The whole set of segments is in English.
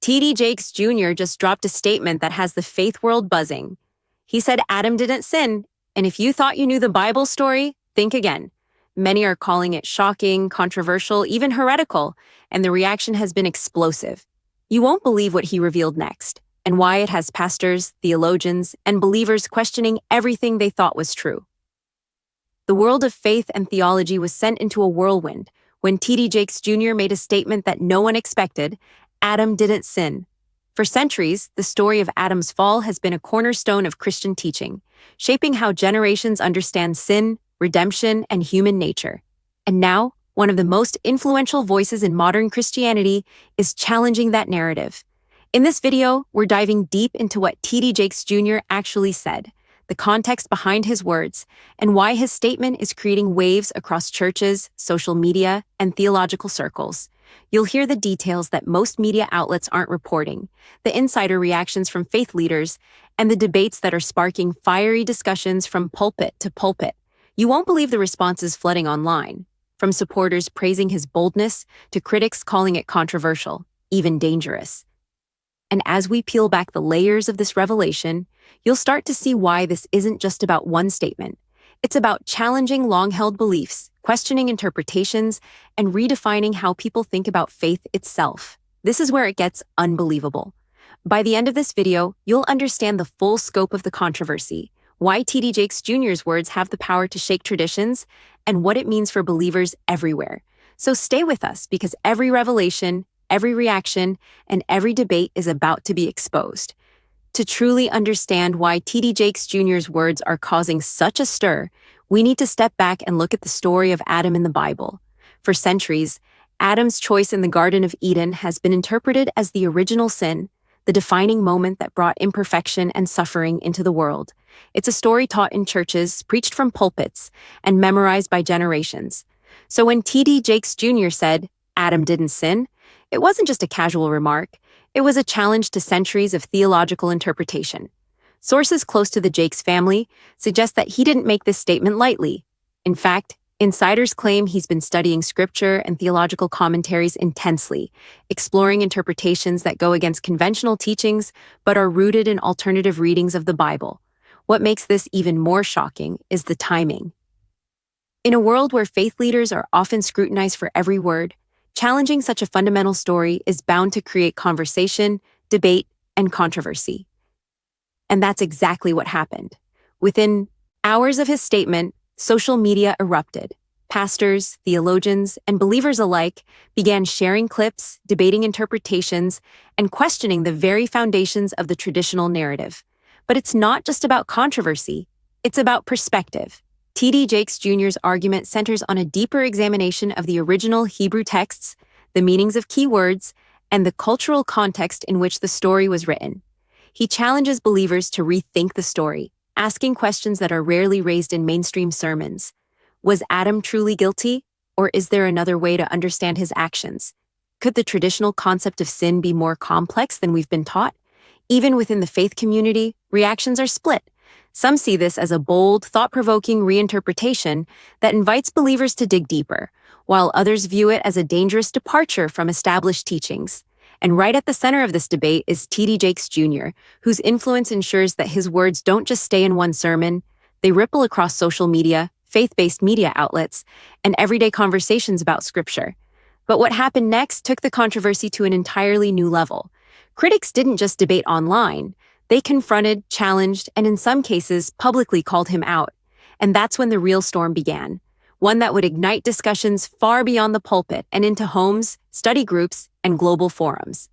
T.D. Jakes Jr. just dropped a statement that has the faith world buzzing. He said Adam didn't sin, and if you thought you knew the Bible story, think again. Many are calling it shocking, controversial, even heretical, and the reaction has been explosive. You won't believe what he revealed next, and why it has pastors, theologians, and believers questioning everything they thought was true. The world of faith and theology was sent into a whirlwind when T.D. Jakes Jr. made a statement that no one expected: Adam didn't sin. For centuries, the story of Adam's fall has been a cornerstone of Christian teaching, shaping how generations understand sin, redemption, and human nature. And now, one of the most influential voices in modern Christianity is challenging that narrative. In this video, we're diving deep into what T.D. Jakes Jr. actually said, the context behind his words, and why his statement is creating waves across churches, social media, and theological circles. You'll hear the details that most media outlets aren't reporting, the insider reactions from faith leaders, and the debates that are sparking fiery discussions from pulpit to pulpit. You won't believe the responses flooding online, from supporters praising his boldness to critics calling it controversial, even dangerous. And as we peel back the layers of this revelation, you'll start to see why this isn't just about one statement. It's about challenging long-held beliefs, questioning interpretations, and redefining how people think about faith itself. This is where it gets unbelievable. By the end of this video, you'll understand the full scope of the controversy, why T.D. Jakes Jr.'s words have the power to shake traditions, and what it means for believers everywhere. So stay with us, because every revelation, every reaction, and every debate is about to be exposed. To truly understand why T.D. Jakes Jr.'s words are causing such a stir, we need to step back and look at the story of Adam in the Bible. For centuries, Adam's choice in the Garden of Eden has been interpreted as the original sin, the defining moment that brought imperfection and suffering into the world. It's a story taught in churches, preached from pulpits, and memorized by generations. So when T.D. Jakes Jr. said, Adam didn't sin, it wasn't just a casual remark. It was a challenge to centuries of theological interpretation. Sources close to the Jakes family suggest that he didn't make this statement lightly. In fact, insiders claim he's been studying scripture and theological commentaries intensely, exploring interpretations that go against conventional teachings but are rooted in alternative readings of the Bible. What makes this even more shocking is the timing. In a world where faith leaders are often scrutinized for every word, challenging such a fundamental story is bound to create conversation, debate, and controversy. And that's exactly what happened. Within hours of his statement, social media erupted. Pastors, theologians, and believers alike began sharing clips, debating interpretations, and questioning the very foundations of the traditional narrative. But it's not just about controversy, it's about perspective. T.D. Jakes Jr.'s argument centers on a deeper examination of the original Hebrew texts, the meanings of key words, and the cultural context in which the story was written. He challenges believers to rethink the story, asking questions that are rarely raised in mainstream sermons. Was Adam truly guilty, or is there another way to understand his actions? Could the traditional concept of sin be more complex than we've been taught? Even within the faith community, reactions are split. Some see this as a bold, thought-provoking reinterpretation that invites believers to dig deeper, while others view it as a dangerous departure from established teachings. And right at the center of this debate is T.D. Jakes Jr., whose influence ensures that his words don't just stay in one sermon, they ripple across social media, faith-based media outlets, and everyday conversations about Scripture. But what happened next took the controversy to an entirely new level. Critics didn't just debate online. They confronted, challenged, and in some cases, publicly called him out. And that's when the real storm began, one that would ignite discussions far beyond the pulpit and into homes, study groups, and global forums.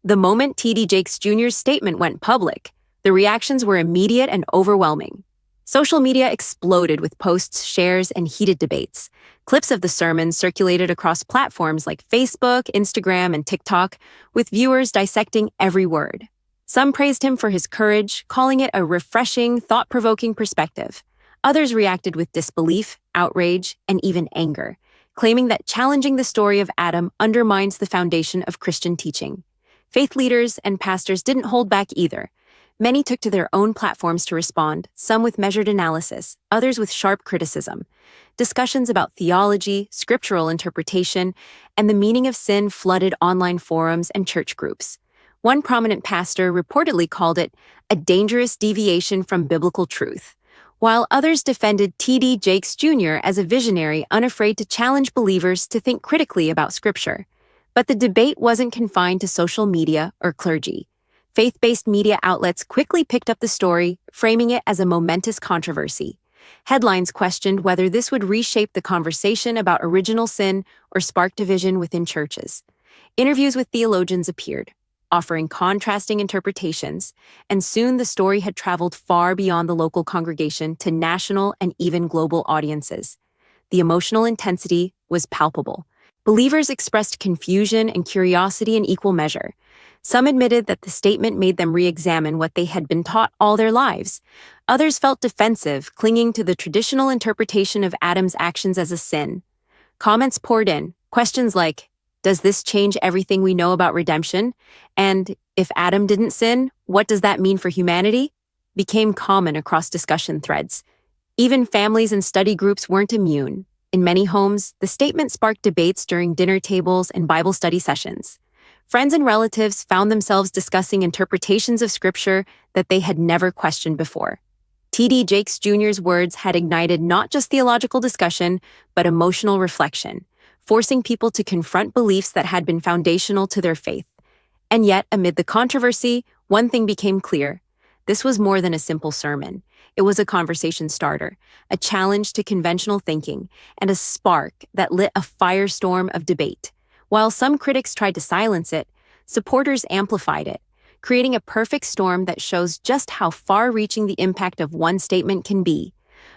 The moment T.D. Jakes Jr.'s statement went public, the reactions were immediate and overwhelming. Social media exploded with posts, shares, and heated debates. Clips of the sermon circulated across platforms like Facebook, Instagram, and TikTok, with viewers dissecting every word. Some praised him for his courage, calling it a refreshing, thought-provoking perspective. Others reacted with disbelief, outrage, and even anger, claiming that challenging the story of Adam undermines the foundation of Christian teaching. Faith leaders and pastors didn't hold back either. Many took to their own platforms to respond, some with measured analysis, others with sharp criticism. Discussions about theology, scriptural interpretation, and the meaning of sin flooded online forums and church groups. One prominent pastor reportedly called it a dangerous deviation from biblical truth, while others defended T.D. Jakes Jr. as a visionary unafraid to challenge believers to think critically about Scripture. But the debate wasn't confined to social media or clergy. Faith-based media outlets quickly picked up the story, framing it as a momentous controversy. Headlines questioned whether this would reshape the conversation about original sin or spark division within churches. Interviews with theologians appeared, offering contrasting interpretations, and soon the story had traveled far beyond the local congregation to national and even global audiences. The emotional intensity was palpable. Believers expressed confusion and curiosity in equal measure. Some admitted that the statement made them re-examine what they had been taught all their lives. Others felt defensive, clinging to the traditional interpretation of Adam's actions as a sin. Comments poured in, questions like, "Does this change everything we know about redemption?" And, "If Adam didn't sin, what does that mean for humanity?" became common across discussion threads. Even families and study groups weren't immune. In many homes, the statement sparked debates during dinner tables and Bible study sessions. Friends and relatives found themselves discussing interpretations of Scripture that they had never questioned before. T.D. Jakes Jr.'s words had ignited not just theological discussion, but emotional reflection, forcing people to confront beliefs that had been foundational to their faith. And yet, amid the controversy, one thing became clear. This was more than a simple sermon. It was a conversation starter, a challenge to conventional thinking, and a spark that lit a firestorm of debate. While some critics tried to silence it, supporters amplified it, creating a perfect storm that shows just how far-reaching the impact of one statement can be.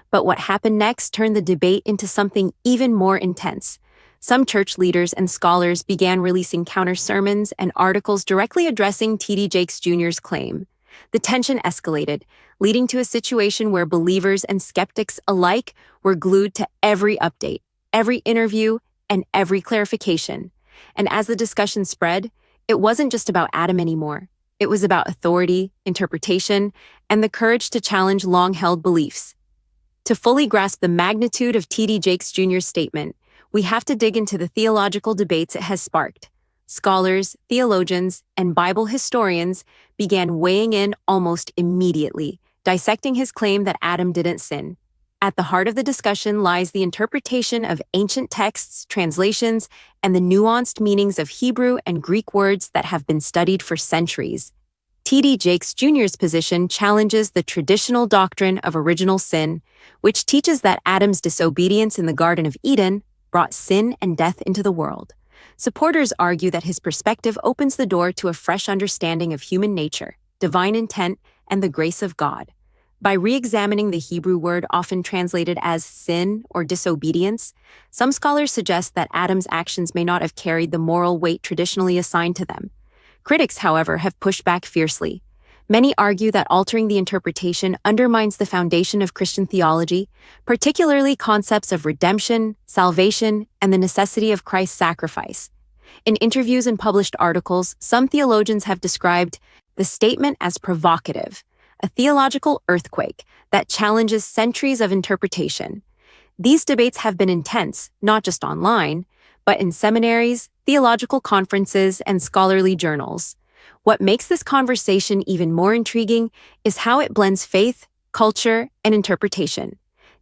But what happened next turned the debate into something even more intense. Some church leaders and scholars began releasing counter-sermons and articles directly addressing T.D. Jakes Jr.'s claim. The tension escalated, leading to a situation where believers and skeptics alike were glued to every update, every interview, and every clarification. And as the discussion spread, it wasn't just about Adam anymore. It was about authority, interpretation, and the courage to challenge long-held beliefs. To fully grasp the magnitude of T.D. Jakes Jr.'s statement, we have to dig into the theological debates it has sparked. Scholars, theologians, and Bible historians began weighing in almost immediately, dissecting his claim that Adam didn't sin. At the heart of the discussion lies the interpretation of ancient texts, translations, and the nuanced meanings of Hebrew and Greek words that have been studied for centuries. T.D. Jakes Jr.'s position challenges the traditional doctrine of original sin, which teaches that Adam's disobedience in the Garden of Eden brought sin and death into the world. Supporters argue that his perspective opens the door to a fresh understanding of human nature, divine intent, and the grace of God. By re-examining the Hebrew word often translated as sin or disobedience, some scholars suggest that Adam's actions may not have carried the moral weight traditionally assigned to them. Critics, however, have pushed back fiercely. Many argue that altering the interpretation undermines the foundation of Christian theology, particularly concepts of redemption, salvation, and the necessity of Christ's sacrifice. In interviews and published articles, some theologians have described the statement as provocative, a theological earthquake that challenges centuries of interpretation. These debates have been intense, not just online, but in seminaries, theological conferences, and scholarly journals. What makes this conversation even more intriguing is how it blends faith, culture, and interpretation.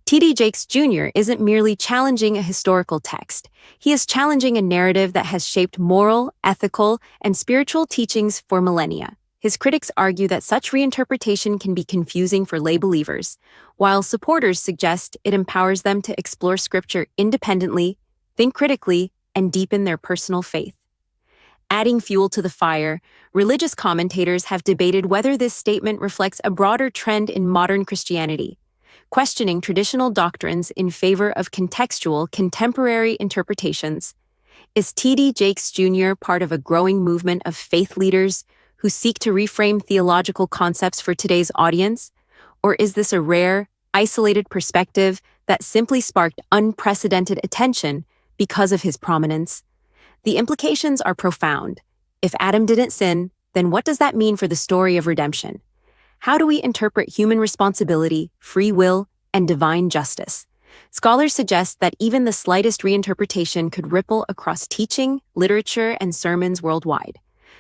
T.D. Jakes Jr. isn't merely challenging a historical text. He is challenging a narrative that has shaped moral, ethical, and spiritual teachings for millennia. His critics argue that such reinterpretation can be confusing for lay believers, while supporters suggest it empowers them to explore Scripture independently, think critically, and deepen their personal faith. Adding fuel to the fire, religious commentators have debated whether this statement reflects a broader trend in modern Christianity, questioning traditional doctrines in favor of contextual, contemporary interpretations. Is T.D. Jakes Jr. part of a growing movement of faith leaders who seek to reframe theological concepts for today's audience? Or is this a rare, isolated perspective that simply sparked unprecedented attention because of his prominence? The implications are profound. If Adam didn't sin, then what does that mean for the story of redemption? How do we interpret human responsibility, free will, and divine justice? Scholars suggest that even the slightest reinterpretation could ripple across teaching, literature, and sermons worldwide.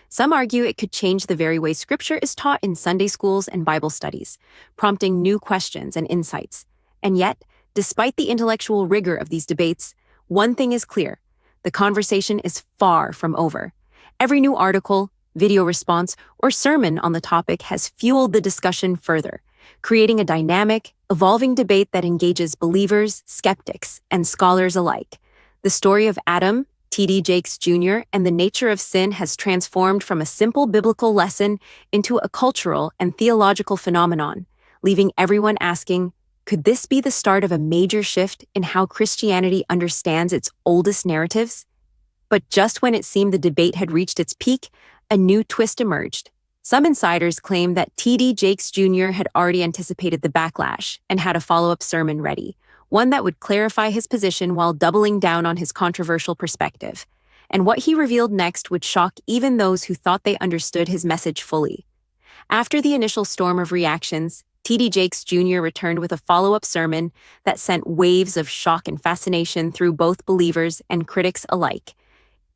Some argue it could change the very way Scripture is taught in Sunday schools and Bible studies, prompting new questions and insights. And yet, despite the intellectual rigor of these debates, one thing is clear: the conversation is far from over. Every new article, video response, or sermon on the topic has fueled the discussion further, creating a dynamic, evolving debate that engages believers, skeptics, and scholars alike. The story of Adam, T.D. Jakes Jr., and the nature of sin has transformed from a simple biblical lesson into a cultural and theological phenomenon, leaving everyone asking, could this be the start of a major shift in how Christianity understands its oldest narratives? But just when it seemed the debate had reached its peak, a new twist emerged. Some insiders claim that T.D. Jakes Jr. had already anticipated the backlash and had a follow-up sermon ready, one that would clarify his position while doubling down on his controversial perspective. And what he revealed next would shock even those who thought they understood his message fully. After the initial storm of reactions, T.D. Jakes Jr. returned with a follow-up sermon that sent waves of shock and fascination through both believers and critics alike.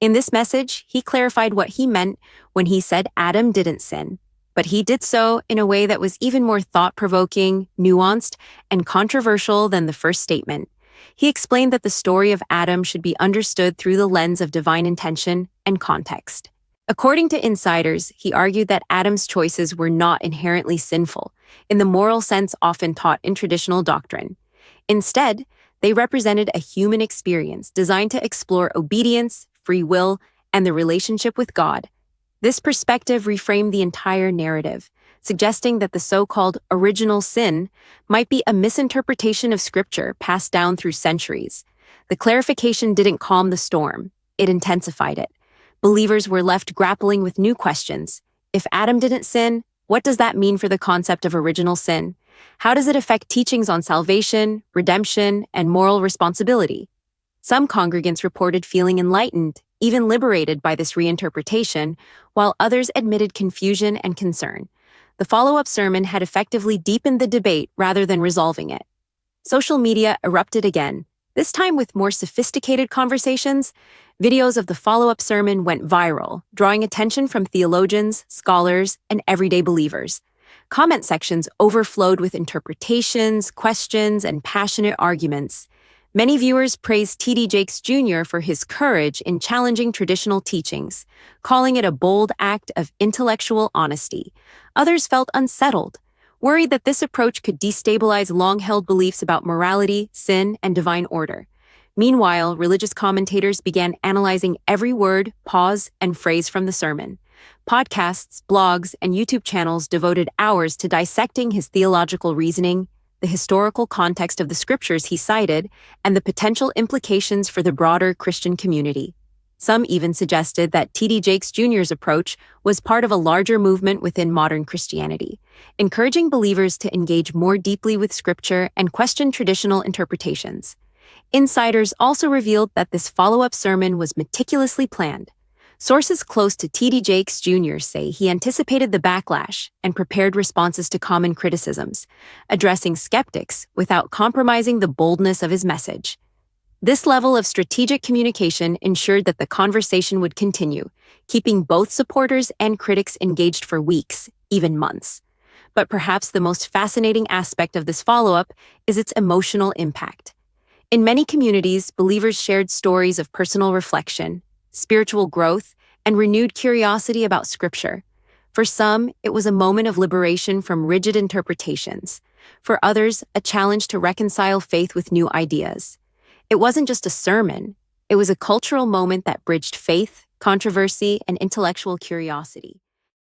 In this message, he clarified what he meant when he said Adam didn't sin, but he did so in a way that was even more thought-provoking, nuanced, and controversial than the first statement. He explained that the story of Adam should be understood through the lens of divine intention and context. According to insiders, he argued that Adam's choices were not inherently sinful, in the moral sense often taught in traditional doctrine. Instead, they represented a human experience designed to explore obedience, free will, and the relationship with God. This perspective reframed the entire narrative, suggesting that the so-called original sin might be a misinterpretation of Scripture passed down through centuries. The clarification didn't calm the storm, it intensified it. Believers were left grappling with new questions. If Adam didn't sin, what does that mean for the concept of original sin? How does it affect teachings on salvation, redemption, and moral responsibility? Some congregants reported feeling enlightened, even liberated by this reinterpretation, while others admitted confusion and concern. The follow-up sermon had effectively deepened the debate rather than resolving it. Social media erupted again, this time with more sophisticated conversations. Videos of the follow-up sermon went viral, drawing attention from theologians, scholars, and everyday believers. Comment sections overflowed with interpretations, questions, and passionate arguments. Many viewers praised T.D. Jakes Jr. for his courage in challenging traditional teachings, calling it a bold act of intellectual honesty. Others felt unsettled, worried that this approach could destabilize long-held beliefs about morality, sin, and divine order. Meanwhile, religious commentators began analyzing every word, pause, and phrase from the sermon. Podcasts, blogs, and YouTube channels devoted hours to dissecting his theological reasoning, the historical context of the scriptures he cited, and the potential implications for the broader Christian community. Some even suggested that T.D. Jakes Jr.'s approach was part of a larger movement within modern Christianity, encouraging believers to engage more deeply with Scripture and question traditional interpretations. Insiders also revealed that this follow-up sermon was meticulously planned. Sources close to T.D. Jakes Jr. say he anticipated the backlash and prepared responses to common criticisms, addressing skeptics without compromising the boldness of his message. This level of strategic communication ensured that the conversation would continue, keeping both supporters and critics engaged for weeks, even months. But perhaps the most fascinating aspect of this follow-up is its emotional impact. In many communities, believers shared stories of personal reflection, spiritual growth, and renewed curiosity about Scripture. For some, it was a moment of liberation from rigid interpretations. For others, a challenge to reconcile faith with new ideas. It wasn't just a sermon, it was a cultural moment that bridged faith, controversy, and intellectual curiosity.